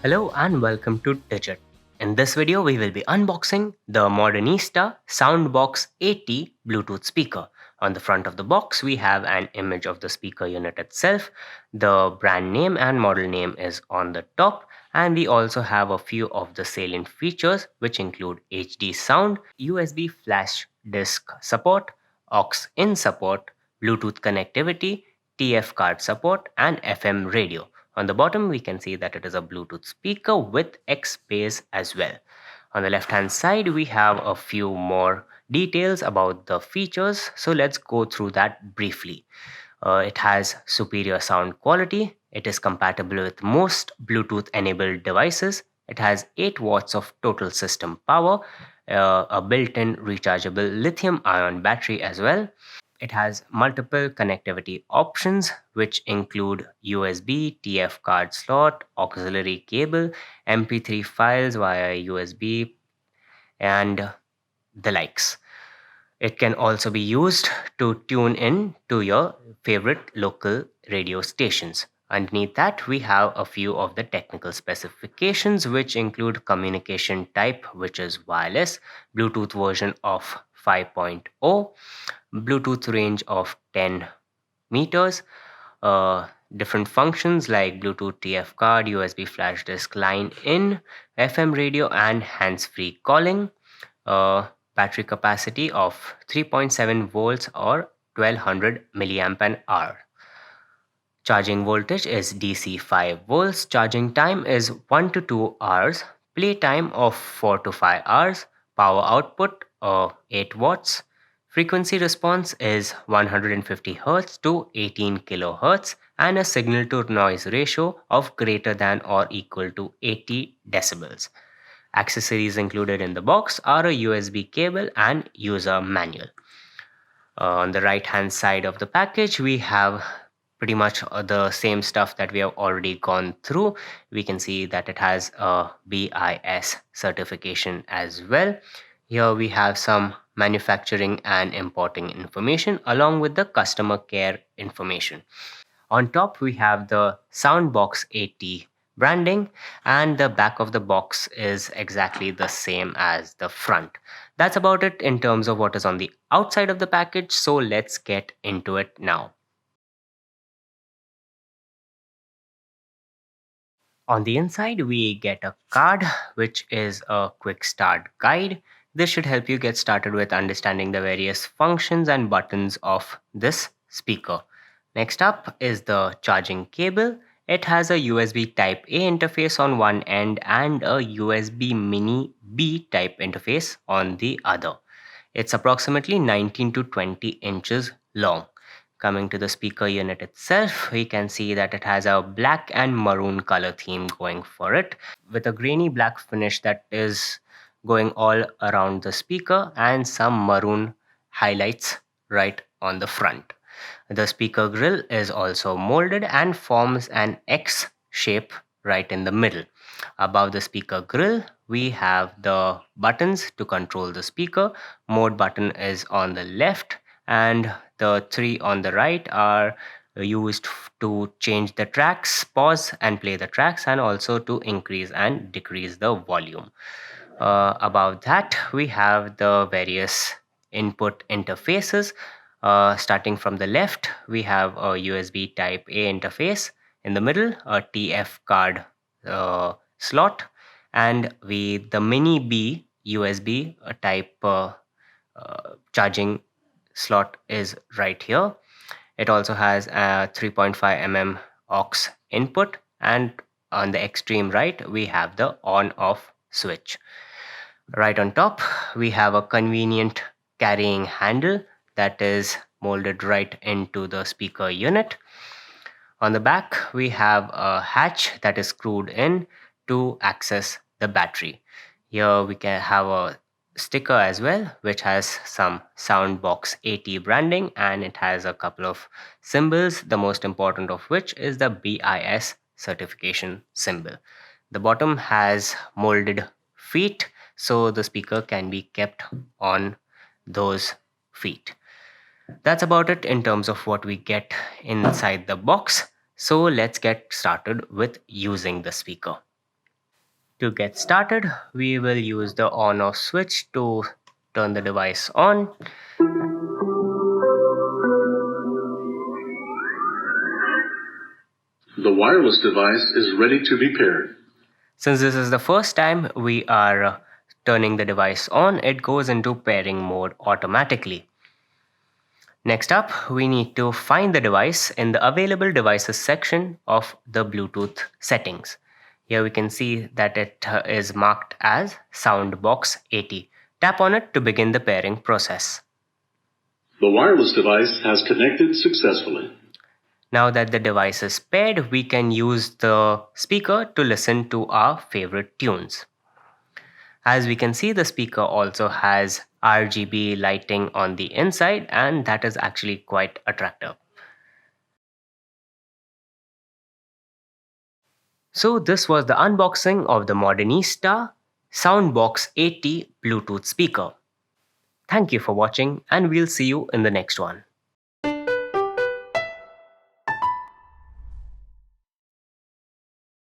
Hello and welcome to Digit. In this video, we will be unboxing the Modernista Soundbox 80 Bluetooth speaker. On the front of the box, we have an image of the speaker unit itself. The brand name and model name is on the top, and we also have a few of the salient features, which include HD sound, USB flash disk support, aux in support, Bluetooth connectivity, TF card support, and FM radio. On the bottom, we can see that it is a Bluetooth speaker with X bass as well. On the left hand side, we have a few more details about the features. So let's go through that briefly. It has superior sound quality. It is compatible with most Bluetooth enabled devices. It has 8 watts of total system power, a built in rechargeable lithium ion battery as well. It has multiple connectivity options, which include USB, TF card slot, auxiliary cable, MP3 files via USB, and the likes. It can also be used to tune in to your favorite local radio stations. Underneath that, we have a few of the technical specifications, which include communication type, which is wireless, Bluetooth version of 5.0, Bluetooth range of 10 meters, different functions like Bluetooth TF card, USB flash disk line in, FM radio, and hands free calling, battery capacity of 3.7 volts or 1200 milliamp an hour. Charging voltage is DC 5 volts. Charging time is 1 to 2 hours. Play time of 4 to 5 hours. Power output 8 watts. Frequency response is 150 Hz to 18 kHz and a signal to noise ratio of greater than or equal to 80 decibels. Accessories included in the box are a USB cable and user manual. On the right hand side of the package, we have pretty much the same stuff that we have already gone through. We can see that it has a BIS certification as well. Here we have some manufacturing and importing information along with the customer care information. On top, we have the Soundbox 80 branding, and the back of the box is exactly the same as the front. That's about it in terms of what is on the outside of the package, so let's get into it now. On the inside, we get a card, which is a quick start guide. This should help you get started with understanding the various functions and buttons of this speaker. Next up is the charging cable. It has a USB Type A interface on one end and a USB Mini B type interface on the other. It's approximately 19 to 20 inches long. Coming to the speaker unit itself, we can see that it has a black and maroon color theme going for it, with a grainy black finish that is going all around the speaker and some maroon highlights right on the front. The speaker grill is also molded and forms an X shape right in the middle. Above the speaker grill, we have the buttons to control the speaker. Mode button is on the left, and the three on the right are used to change the tracks, pause and play the tracks, and also to increase and decrease the volume. Above that, we have the various input interfaces. Starting from the left, we have a USB Type A interface. In the middle, a TF card slot, and the Mini B USB type charging slot is right here. It also has a 3.5 mm aux input, and on the extreme right, we have the on-off switch. Right on top, we have a convenient carrying handle that is molded right into the speaker unit. On the back, we have a hatch that is screwed in to access the battery. Here we can have a sticker as well, which has some Soundbox 80 branding, and it has a couple of symbols, the most important of which is the BIS certification symbol. The bottom has molded feet, so the speaker can be kept on those feet. That's about it in terms of what we get inside the box. So let's get started with using the speaker. To get started, we will use the on-off switch to turn the device on. The wireless device is ready to be paired. Since this is the first time we are turning the device on, it goes into pairing mode automatically. Next up, we need to find the device in the available devices section of the Bluetooth settings. Here we can see that it is marked as Soundbox 80. Tap on it to begin the pairing process. The wireless device has connected successfully. Now that the device is paired, we can use the speaker to listen to our favorite tunes. As we can see, the speaker also has RGB lighting on the inside, and that is actually quite attractive. So this was the unboxing of the Modernista Soundbox 80 Bluetooth speaker. Thank you for watching, and we'll see you in the next one.